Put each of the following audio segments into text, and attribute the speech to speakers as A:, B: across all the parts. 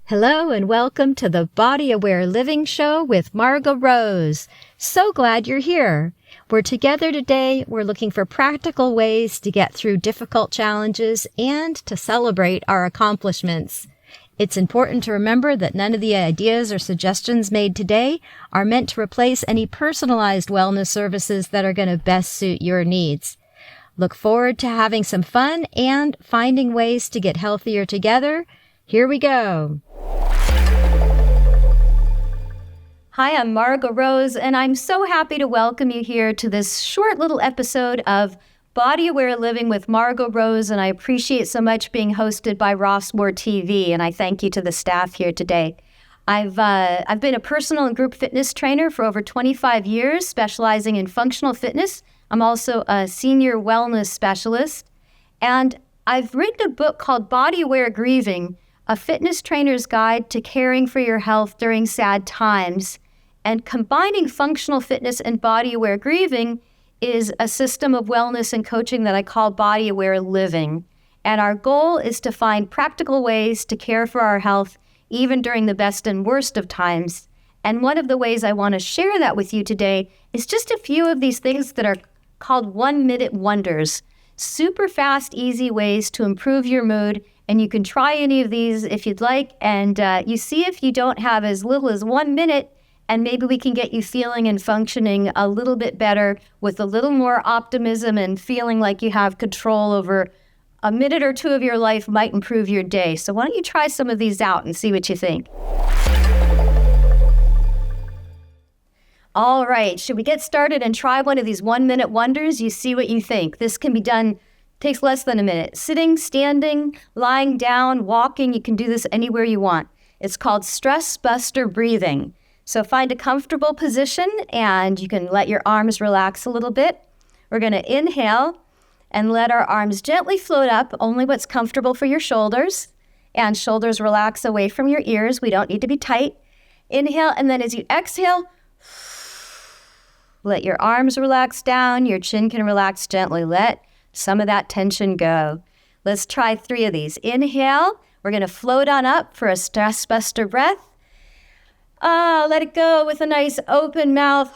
A: Hello and welcome to the Body Aware Living Show with Margo Rose. So glad you're here. We're together today. We're looking for practical ways to get through difficult challenges and to celebrate our accomplishments. It's important to remember that none of the ideas or suggestions made today are meant to replace any personalized wellness services that are going to best suit your needs. Look forward to having some fun and finding ways to get healthier together. Here we go. Hi, I'm Margo Rose, and I'm so happy to welcome you here to this short little episode of Body Aware Living with Margo Rose, and I appreciate so much being hosted by RossmoorTV, and I thank you to the staff here today. I've been a personal and group fitness trainer for over 25 years, specializing in functional fitness. I'm also a senior wellness specialist, and I've written a book called Body Aware Grieving, a fitness trainer's guide to caring for your health during sad times. And combining functional fitness and body aware grieving is a system of wellness and coaching that I call Body Aware Living. And our goal is to find practical ways to care for our health even during the best and worst of times. And one of the ways I want to share that with you today is just a few of these things that are called 1-minute wonders. Super fast, easy ways to improve your mood. And you can try any of these if you'd like. And you see if you don't have as little as 1 minute, and maybe we can get you feeling and functioning a little bit better with a little more optimism and feeling like you have control over a minute or two of your life might improve your day. So why don't you try some of these out and see what you think? All right, should we get started and try one of these 1-minute wonders? You see what you think. This can be done, takes less than a minute. Sitting, standing, lying down, walking, you can do this anywhere you want. It's called stress buster breathing. So find a comfortable position and you can let your arms relax a little bit. We're going to inhale and let our arms gently float up, only what's comfortable for your shoulders. And shoulders relax away from your ears. We don't need to be tight. Inhale, and then as you exhale, let your arms relax down. Your chin can relax gently. Let some of that tension go. Let's try 3 of these. Inhale. We're going to float on up for a stress buster breath. Let it go with a nice open mouth.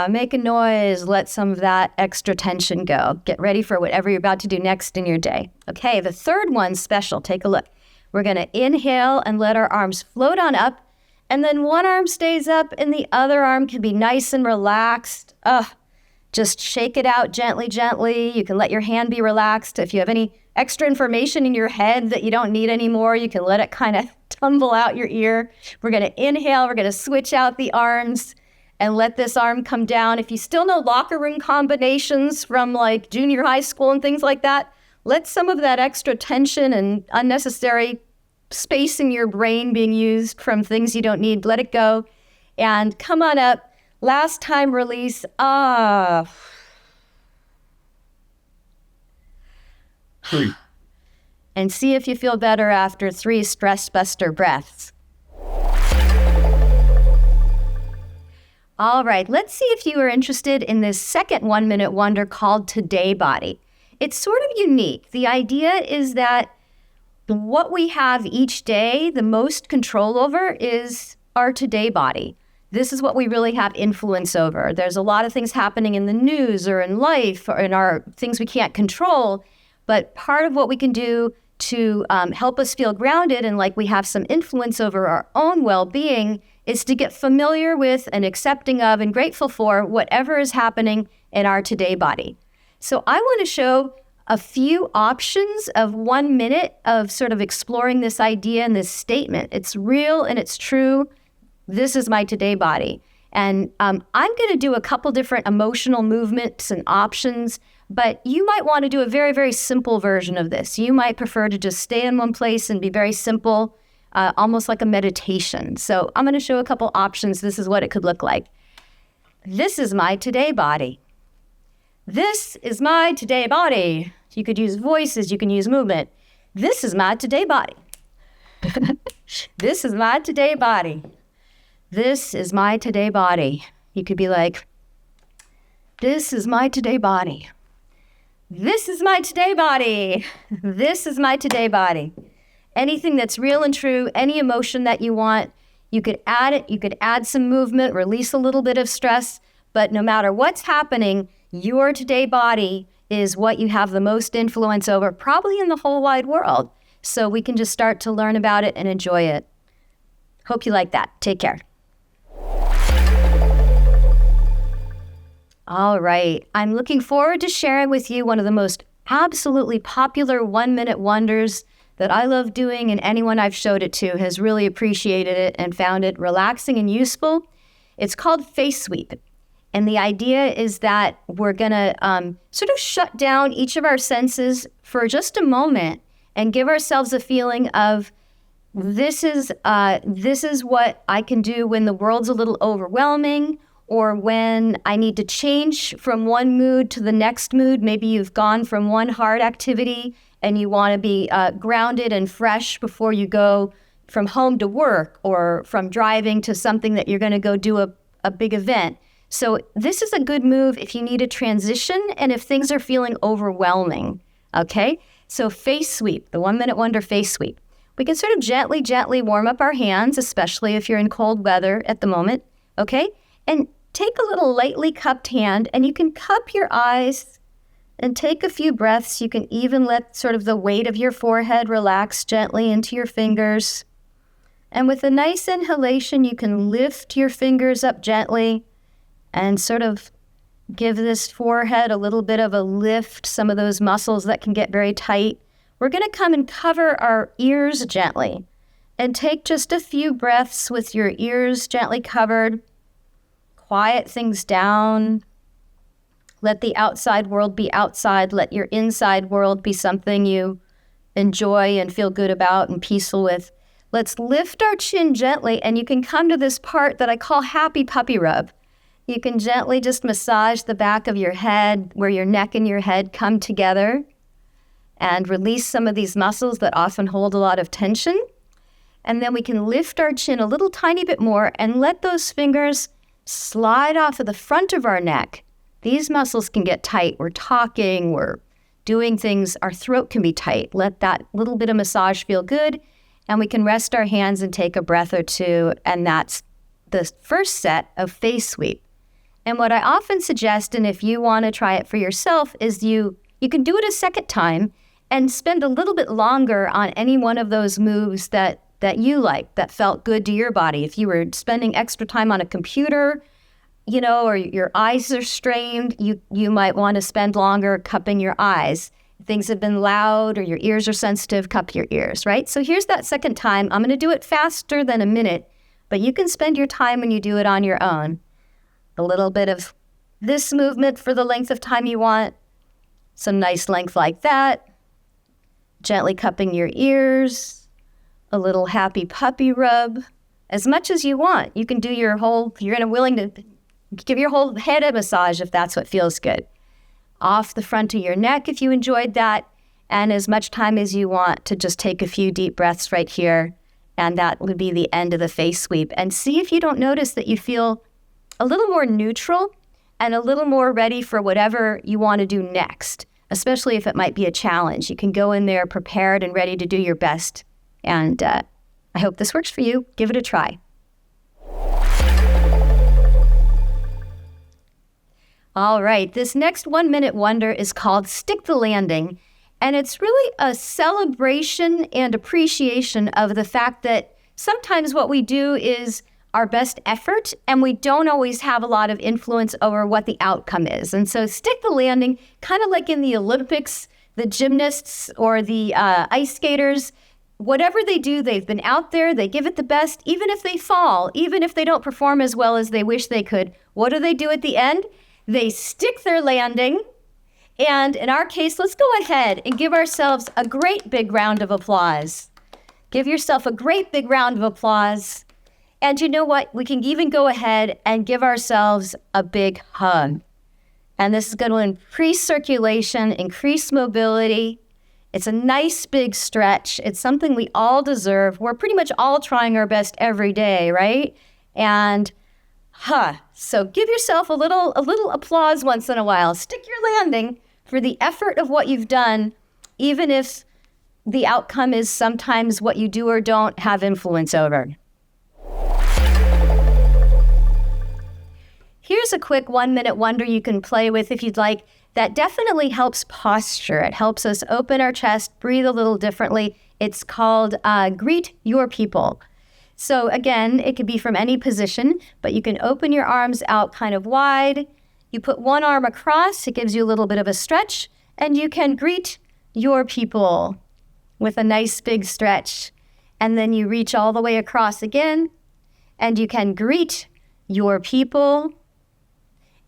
A: Make a noise. Let some of that extra tension go. Get ready for whatever you're about to do next in your day. Okay, the third one's special. Take a look. We're going to inhale and let our arms float on up. And then one arm stays up and the other arm can be nice and relaxed. Just shake it out gently, gently. You can let your hand be relaxed. If you have any extra information in your head that you don't need anymore, you can let it kind of tumble out your ear. We're going to inhale. We're going to switch out the arms and let this arm come down. If you still know locker room combinations from like junior high school and things like that, let some of that extra tension and unnecessary space in your brain being used from things you don't need, let it go. And come on up. Last time release. And see if you feel better after 3 stress buster breaths. All right, let's see if you are interested in this second 1-minute wonder called Today Body. It's sort of unique. The idea is that what we have each day, the most control over is our today body. This is what we really have influence over. There's a lot of things happening in the news or in life or in our things we can't control, but part of what we can do to help us feel grounded and like we have some influence over our own well-being is to get familiar with and accepting of and grateful for whatever is happening in our today body. So I want to show a few options of 1 minute of sort of exploring this idea and this statement. It's real and it's true. This is my today body. And I'm going to do a couple different emotional movements and options, but you might want to do a very, very simple version of this. You might prefer to just stay in one place and be very simple, almost like a meditation. So I'm going to show a couple options. This is what it could look like. This is my today body. This is my today body. You could use voices, you can use movement. This is my today body. This is my today body. This is my today body. You could be like, this is my today body. This is my today body. This is my today body. anything that's real and true, any emotion that you want. You could add it, you could add some movement, release a little bit of stress, but no matter what's happening, your today body is what you have the most influence over, probably in the whole wide world. So we can just start to learn about it and enjoy it. Hope you like that. Take care. All right. I'm looking forward to sharing with you one of the most absolutely popular 1-minute wonders that I love doing, and anyone I've showed it to has really appreciated it and found it relaxing and useful. It's called Face Sweep. And the idea is that we're going to sort of shut down each of our senses for just a moment and give ourselves a feeling of this is what I can do when the world's a little overwhelming, or when I need to change from one mood to the next mood. Maybe you've gone from one hard activity and you want to be grounded and fresh before you go from home to work, or from driving to something that you're going to go do a big event. So this is a good move if you need a transition and if things are feeling overwhelming, okay? So face sweep, the 1-minute wonder face sweep. We can sort of gently warm up our hands, especially if you're in cold weather at the moment, okay? And take a little lightly cupped hand, and you can cup your eyes and take a few breaths. You can even let sort of the weight of your forehead relax gently into your fingers. And with a nice inhalation, you can lift your fingers up gently and sort of give this forehead a little bit of a lift, some of those muscles that can get very tight. We're going to come and cover our ears gently and take just a few breaths with your ears gently covered. Quiet things down. Let the outside world be outside. Let your inside world be something you enjoy and feel good about and peaceful with. Let's lift our chin gently, and you can come to this part that I call happy puppy rub. You can gently just massage the back of your head where your neck and your head come together and release some of these muscles that often hold a lot of tension. And then we can lift our chin a little tiny bit more and let those fingers slide off of the front of our neck. These muscles can get tight. We're talking, we're doing things, our throat can be tight. Let that little bit of massage feel good, and we can rest our hands and take a breath or two, and that's the first set of face sweep. And what I often suggest, and if you want to try it for yourself, is you can do it a second time and spend a little bit longer on any one of those moves that you like, that felt good to your body. If you were spending extra time on a computer, or your eyes are strained, you might want to spend longer cupping your eyes. If things have been loud or your ears are sensitive, cup your ears, right? So here's that second time. I'm going to do it faster than a minute, but you can spend your time when you do it on your own. A little bit of this movement for the length of time you want. Some nice length like that. Gently cupping your ears. A little happy puppy rub. As much as you want. You can do you're willing to give your whole head a massage if that's what feels good. Off the front of your neck if you enjoyed that, and as much time as you want to just take a few deep breaths right here, and that would be the end of the face sweep. And see if you don't notice that you feel a little more neutral and a little more ready for whatever you want to do next, especially if it might be a challenge. You can go in there prepared and ready to do your best. And I hope this works for you. Give it a try. All right, this next 1-minute wonder is called Stick the Landing, and it's really a celebration and appreciation of the fact that sometimes what we do is our best effort, and we don't always have a lot of influence over what the outcome is. And so stick the landing, kind of like in the Olympics, the gymnasts or the ice skaters, whatever they do, they've been out there, they give it the best, even if they fall, even if they don't perform as well as they wish they could. What do they do at the end? They stick their landing, and in our case, let's go ahead and give ourselves a great big round of applause. Give yourself a great big round of applause. And you know what? We can even go ahead and give ourselves a big hug. And this is going to increase circulation, increase mobility. It's a nice big stretch. It's something we all deserve. We're pretty much all trying our best every day, right? And so give yourself a little applause once in a while. Stick your landing for the effort of what you've done, even if the outcome is sometimes what you do or don't have influence over. Here's a quick 1-minute wonder you can play with if you'd like. That definitely helps posture. It helps us open our chest, breathe a little differently. It's called Greet Your People. So again, it could be from any position, but you can open your arms out kind of wide. You put one arm across, it gives you a little bit of a stretch, and you can greet your people with a nice big stretch. And then you reach all the way across again, and you can greet your people.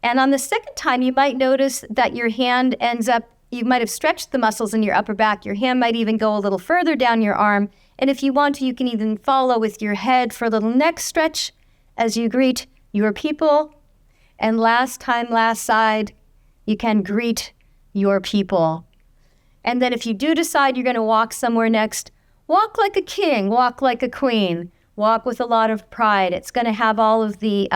A: And on the second time, you might notice that your hand ends up, you might have stretched the muscles in your upper back. Your hand might even go a little further down your arm. And if you want to, you can even follow with your head for a little neck stretch as you greet your people. And last time, last side, you can greet your people. And then if you do decide you're going to walk somewhere next, walk like a king, walk like a queen. Walk with a lot of pride. It's going to have all of the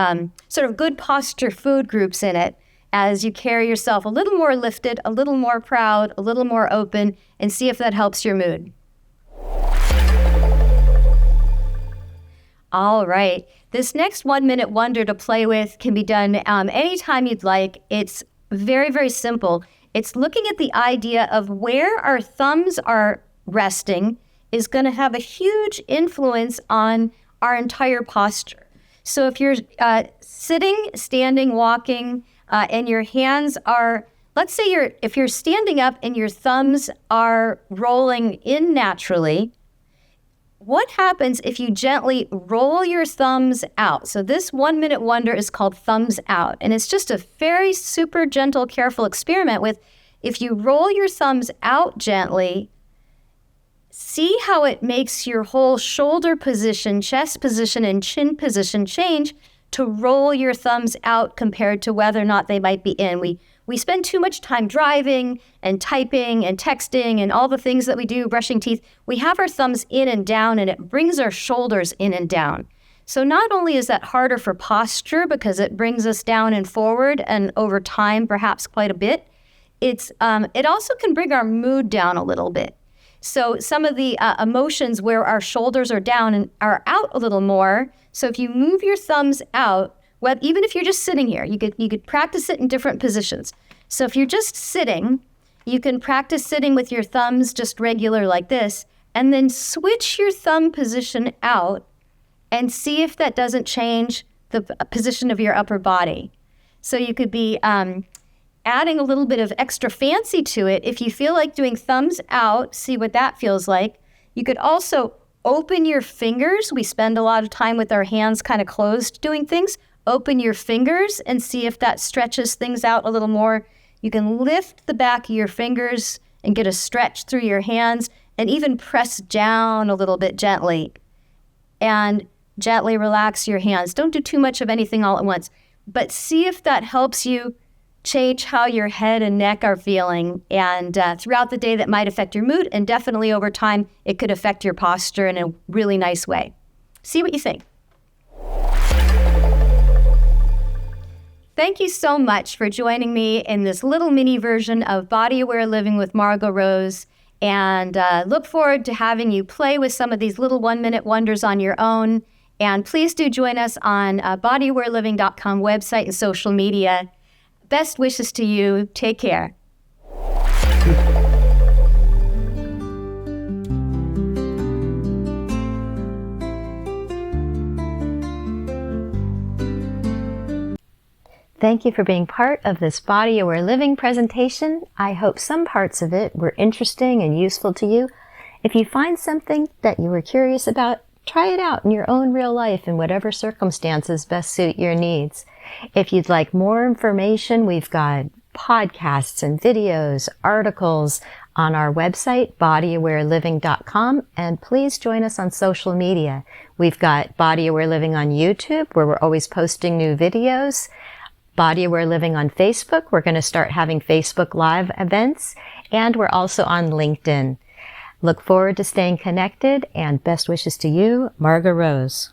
A: sort of good posture food groups in it as you carry yourself a little more lifted, a little more proud, a little more open, and see if that helps your mood. All right. This next 1-minute wonder to play with can be done anytime you'd like. It's very, very simple. It's looking at the idea of where our thumbs are resting is going to have a huge influence on our entire posture. So if you're sitting, standing, walking, and your hands are, let's say if you're standing up and your thumbs are rolling in naturally, what happens if you gently roll your thumbs out? So this 1-minute wonder is called thumbs out. And it's just a very super gentle, careful experiment with if you roll your thumbs out gently, see how it makes your whole shoulder position, chest position, and chin position change to roll your thumbs out compared to whether or not they might be in. We spend too much time driving and typing and texting and all the things that we do, brushing teeth. We have our thumbs in and down, and it brings our shoulders in and down. So not only is that harder for posture because it brings us down and forward and over time perhaps quite a bit, it also can bring our mood down a little bit. So some of the emotions where our shoulders are down and are out a little more. So if you move your thumbs out, even if you're just sitting here, you could practice it in different positions. So if you're just sitting, you can practice sitting with your thumbs just regular like this, and then switch your thumb position out and see if that doesn't change the position of your upper body. So you could be adding a little bit of extra fancy to it. If you feel like doing thumbs out, see what that feels like. You could also open your fingers. We spend a lot of time with our hands kind of closed doing things. Open your fingers and see if that stretches things out a little more. You can lift the back of your fingers and get a stretch through your hands and even press down a little bit gently. And gently relax your hands. Don't do too much of anything all at once, but see if that helps you change how your head and neck are feeling. And throughout the day, that might affect your mood. And definitely over time, it could affect your posture in a really nice way. See what you think. Thank you so much for joining me in this little mini version of Body Aware Living with Margo Rose. And look forward to having you play with some of these little 1-minute wonders on your own. And please do join us on bodyawareliving.com website and social media. Best wishes to you. Take care.
B: Thank you for being part of this Body Aware Living presentation. I hope some parts of it were interesting and useful to you. If you find something that you were curious about, try it out in your own real life in whatever circumstances best suit your needs. If you'd like more information, we've got podcasts and videos, articles on our website, bodyawareliving.com, and please join us on social media. We've got Body Aware Living on YouTube, where we're always posting new videos. Body Aware Living on Facebook. We're going to start having Facebook Live events, and we're also on LinkedIn. Look forward to staying connected, and best wishes to you, Margo Rose.